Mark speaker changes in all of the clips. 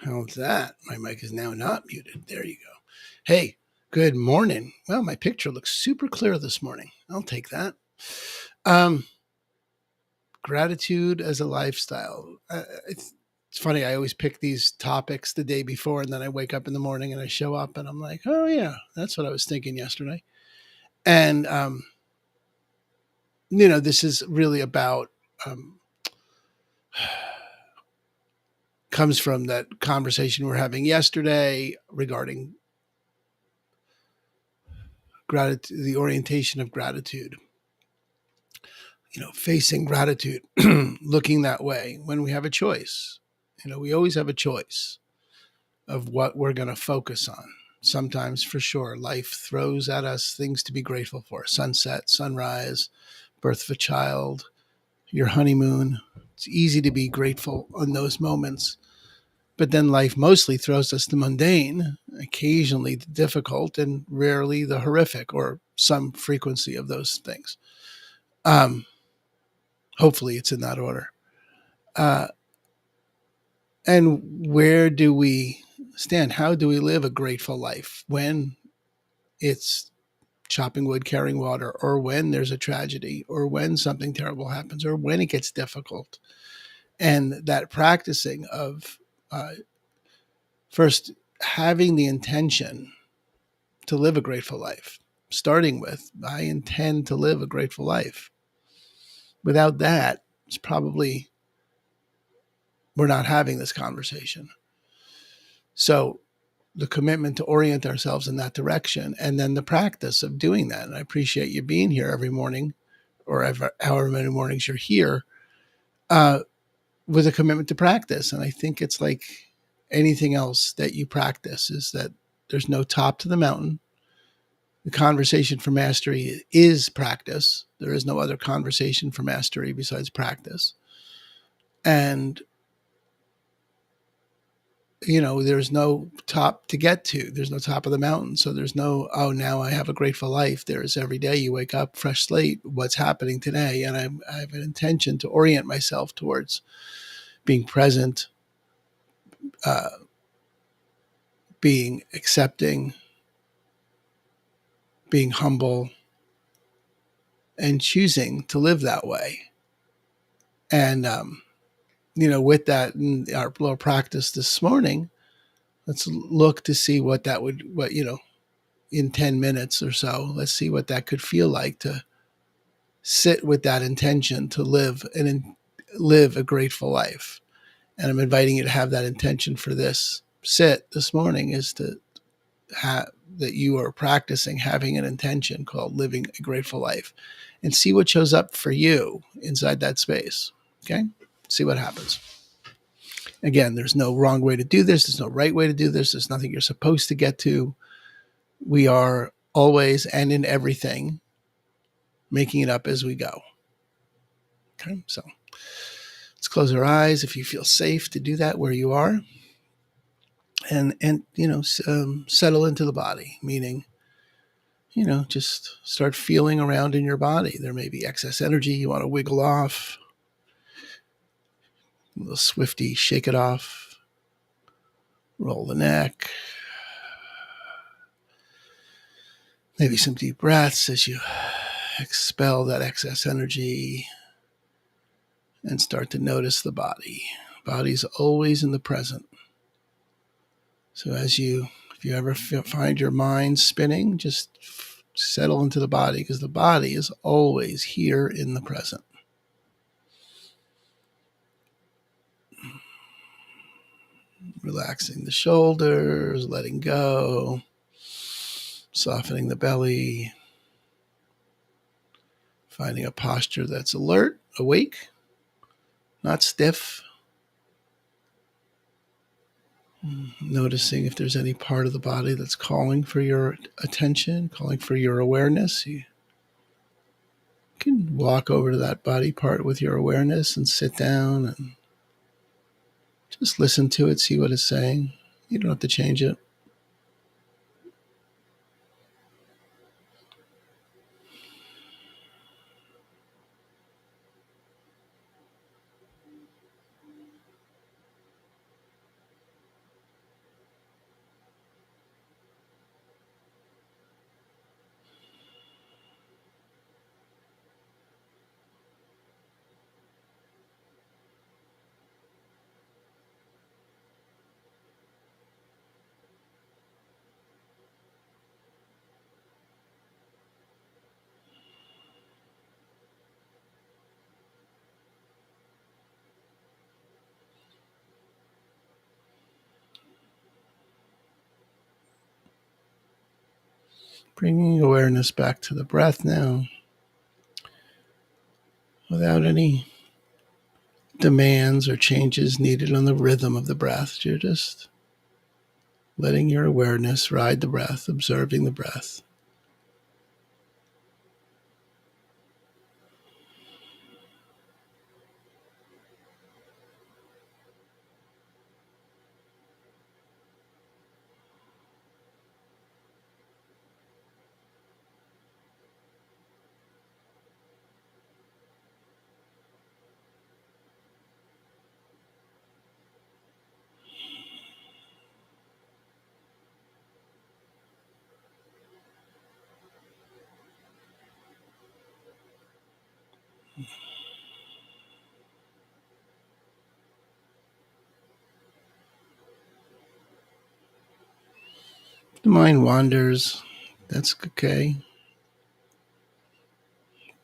Speaker 1: How's that? My mic is now not muted. There you go. Hey, good morning. Well, my picture looks super clear this morning. I'll take that. Um, Gratitude as a lifestyle. It's funny. I always pick these topics the day before, and then I wake up in the morning and I show up and I'm like, oh, yeah, that's what I was thinking yesterday. And, this is really about, um, comes from that conversation we are having yesterday regarding gratitude, the orientation of gratitude, facing gratitude, looking that way when we have a choice. We always have a choice of what we're going to focus on. Sometimes, for sure, life throws at us things to be grateful for: sunset, sunrise, birth of a child, your honeymoon. It's easy to be grateful in those moments. But then life mostly throws us the mundane, occasionally the difficult, and rarely the horrific, or some frequency of those things. Hopefully, it's in that order. Uh, and where do we stand? How do we live a grateful life when it's chopping wood, carrying water, or when there's a tragedy, or when something terrible happens, or when it gets difficult? And that practicing of first having the intention to live a grateful life, starting with, I intend to live a grateful life. Without that, it's probably we're not having this conversation. So the commitment to orient ourselves in that direction, and then the practice of doing that. And I appreciate you being here every morning, or however many mornings you're here, with a commitment to practice. And I think it's like anything else that you practice, is that there's no top to the mountain. The conversation for mastery is practice. There is no other conversation for mastery besides practice. And there's no top to get to. There's no top of the mountain. So there's no, oh, now I have a grateful life. There's every day you wake up, fresh slate, what's happening today. And I have an intention to orient myself towards being present, uh, being accepting, being humble, and choosing to live that way. And, with that, in our little practice this morning, let's look to see what that would, in 10 minutes or so, let's see what that could feel like to sit with that intention to live a grateful life. And I'm inviting you to have that intention for this sit this morning, is to have that you are practicing having an intention called living a grateful life, and see what shows up for you inside that space. Okay. See what happens. Again, there's no wrong way to do this. There's no right way to do this. There's nothing you're supposed to get to. We are always and in everything making it up as we go. Okay. So let's close our eyes if you feel safe to do that where you are, and settle into the body, meaning, just start feeling around in your body. There may be excess energy you want to wiggle off. A little swifty, shake it off. Roll the neck. Maybe some deep breaths as you expel that excess energy, and start to notice the body. Body's always in the present. So if you ever find your mind spinning, just settle into the body, because the body is always here in the present. Relaxing the shoulders, letting go, softening the belly, finding a posture that's alert, awake, not stiff. Noticing if there's any part of the body that's calling for your attention, calling for your awareness. You can walk over to that body part with your awareness and sit down and just listen to it, see what it's saying. You don't have to change it. Bringing awareness back to the breath now without any demands or changes needed on the rhythm of the breath. You're just letting your awareness ride the breath, observing the breath. If the mind wanders, that's okay.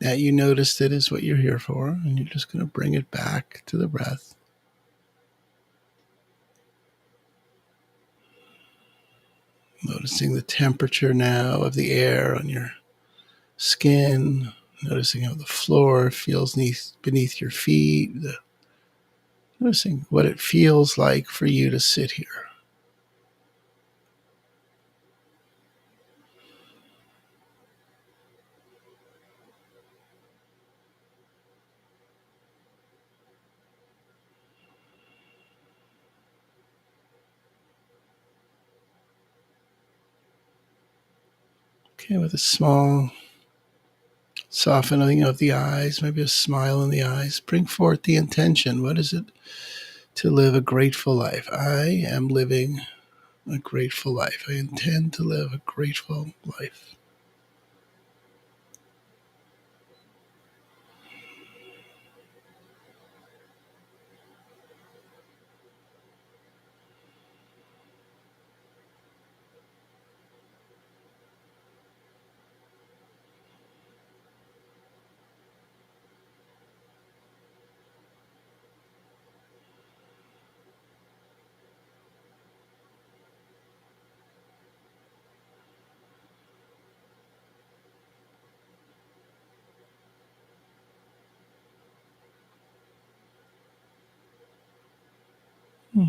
Speaker 1: That you noticed it is what you're here for, and you're just going to bring it back to the breath. Noticing the temperature now of the air on your skin, noticing how the floor feels beneath your feet, noticing what it feels like for you to sit here. Okay, with a small softening of the eyes, maybe a smile in the eyes, bring forth the intention. What is it to live a grateful life? I am living a grateful life. I intend to live a grateful life.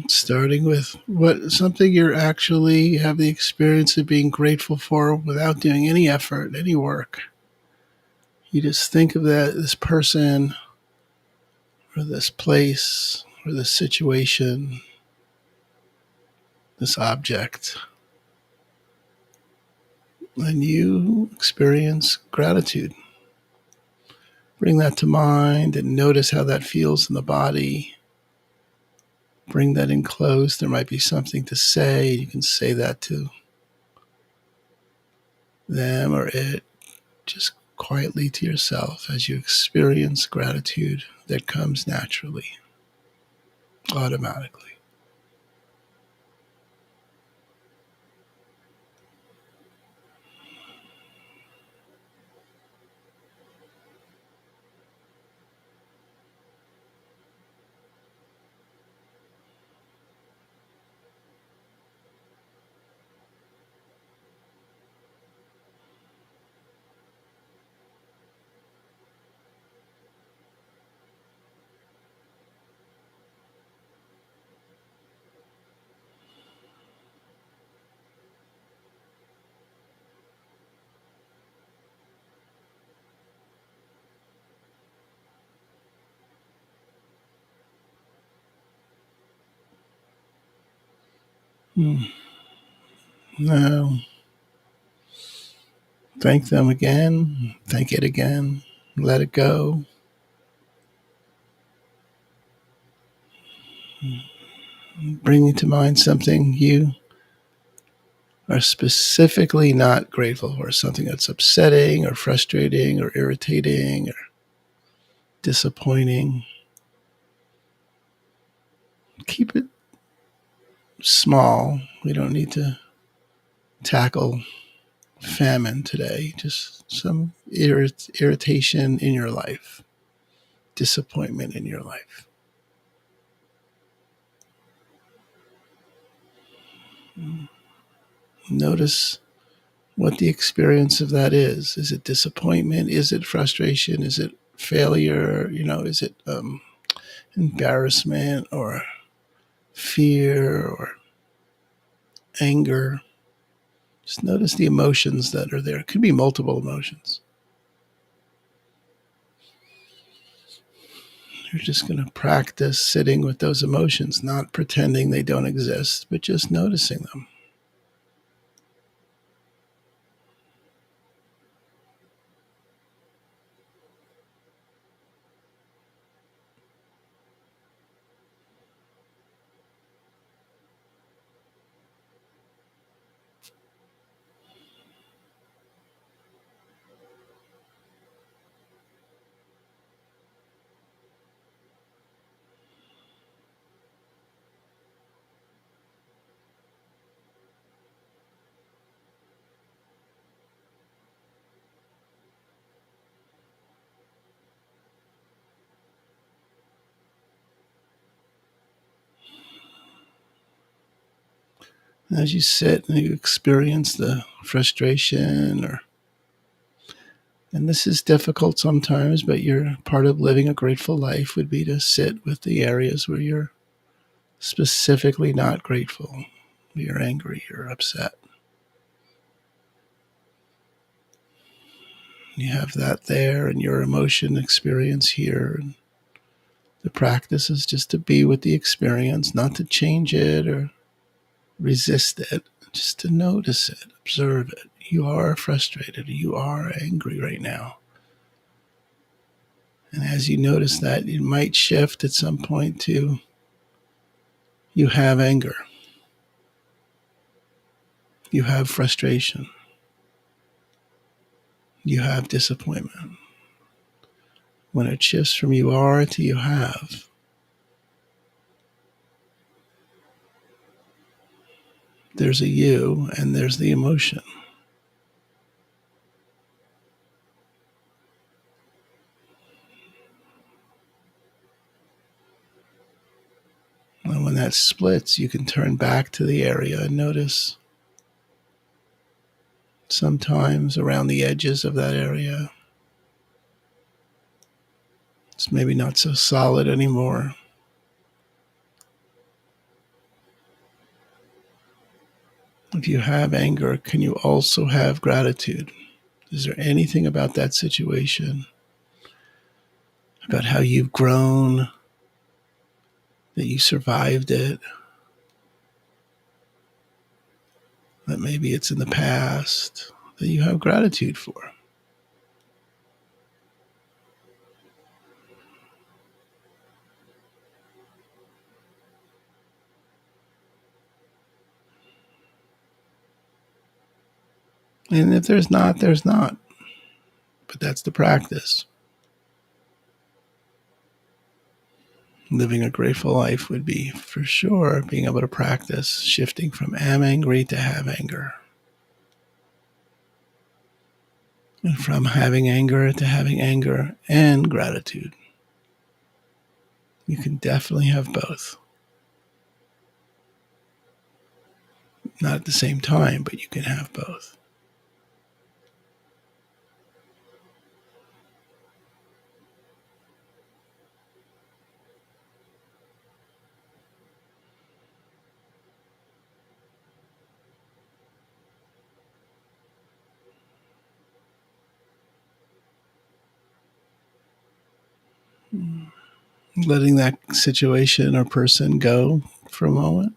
Speaker 1: Starting with what something you're actually have the experience of being grateful for without doing any effort, any work. You just think of that this person or this place or this situation, this object, and you experience gratitude. Bring that to mind and notice how that feels in the body. Bring that in close. There might be something to say. You can say that to them or it, just quietly to yourself as you experience gratitude that comes naturally, automatically. Now, thank them again, thank it again, let it go. Bringing to mind something you are specifically not grateful for, something that's upsetting or frustrating or irritating or disappointing. Keep it small. We don't need to tackle famine today, just some irritation in your life, disappointment in your life. Notice what the experience of that is. Is it disappointment? Is it frustration? Is it failure? Is it embarrassment or fear or anger? Just notice the emotions that are there. It could be multiple emotions. You're just going to practice sitting with those emotions, not pretending they don't exist, but just noticing them. As you sit and you experience the frustration, and this is difficult sometimes, but part of living a grateful life would be to sit with the areas where you're specifically not grateful. You're angry, you're upset. You have that there and your emotion experience here. And the practice is just to be with the experience, not to change it or resist it, just to notice it, observe it. You are frustrated, you are angry right now. And as you notice that, it might shift at some point to you have anger, you have frustration, you have disappointment. When it shifts from you are to you have, there's a you and there's the emotion. And when that splits, you can turn back to the area and notice sometimes around the edges of that area, it's maybe not so solid anymore. If you have anger, can you also have gratitude? Is there anything about that situation, about how you've grown, that you survived it, that maybe it's in the past, that you have gratitude for? And if there's not, there's not. But that's the practice. Living a grateful life would be, for sure, being able to practice shifting from am angry to have anger. And from having anger to having anger and gratitude. You can definitely have both. Not at the same time, but you can have both. Letting that situation or person go for a moment.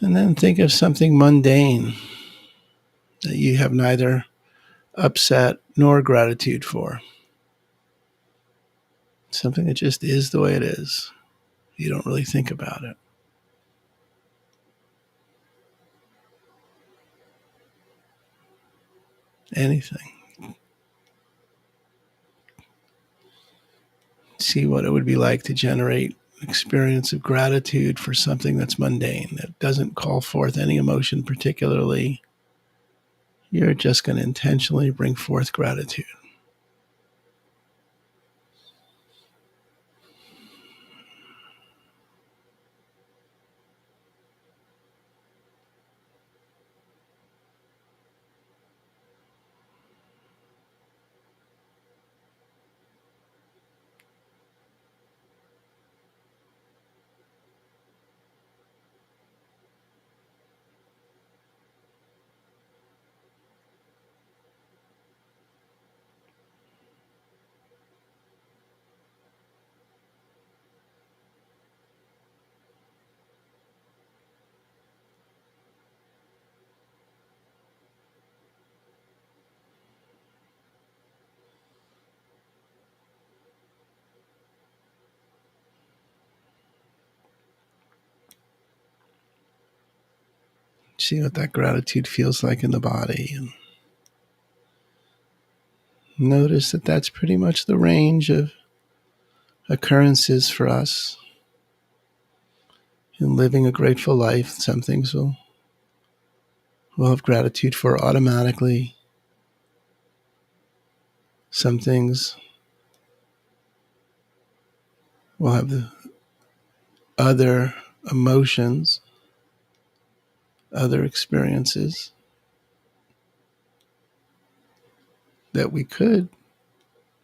Speaker 1: And then think of something mundane that you have neither upset nor gratitude for. Something that just is the way it is. You don't really think about it. Anything. See what it would be like to generate an experience of gratitude for something that's mundane, that doesn't call forth any emotion particularly. You're just going to intentionally bring forth gratitude. See what that gratitude feels like in the body. And notice that that's pretty much the range of occurrences for us in living a grateful life. Some things we'll have gratitude for automatically. Some things we'll have the other emotions, other experiences that we could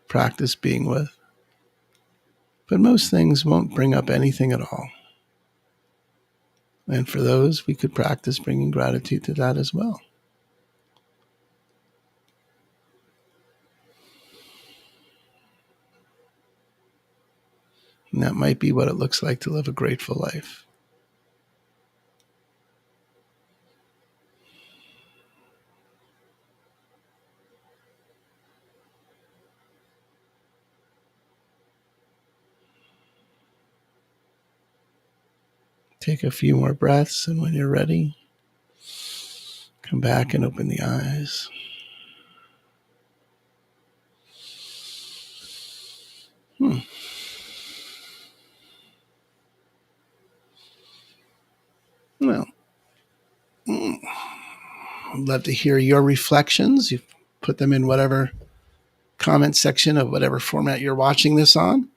Speaker 1: practice being with. But most things won't bring up anything at all. And for those, we could practice bringing gratitude to that as well. And that might be what it looks like to live a grateful life. Take a few more breaths, and when you're ready, come back and open the eyes. Well, I'd love to hear your reflections. You put them in whatever comment section of whatever format you're watching this on.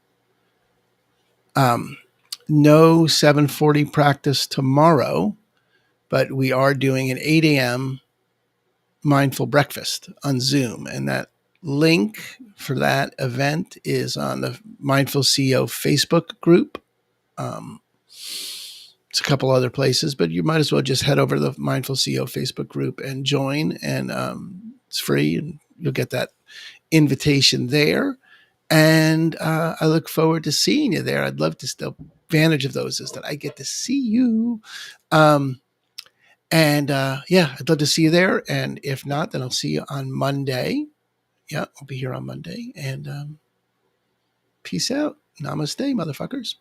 Speaker 1: No 7:40 practice tomorrow, but we are doing an 8 a.m. mindful breakfast on Zoom. And that link for that event is on the Mindful CEO Facebook group. It's a couple other places, but you might as well just head over to the Mindful CEO Facebook group and join. And it's free, and you'll get that invitation there. And I look forward to seeing you there. I'd love to still advantage of those is that I get to see you. Yeah, I'd love to see you there. And if not, then I'll see you on Monday. Yeah, I'll be here on Monday. And peace out. Namaste, motherfuckers.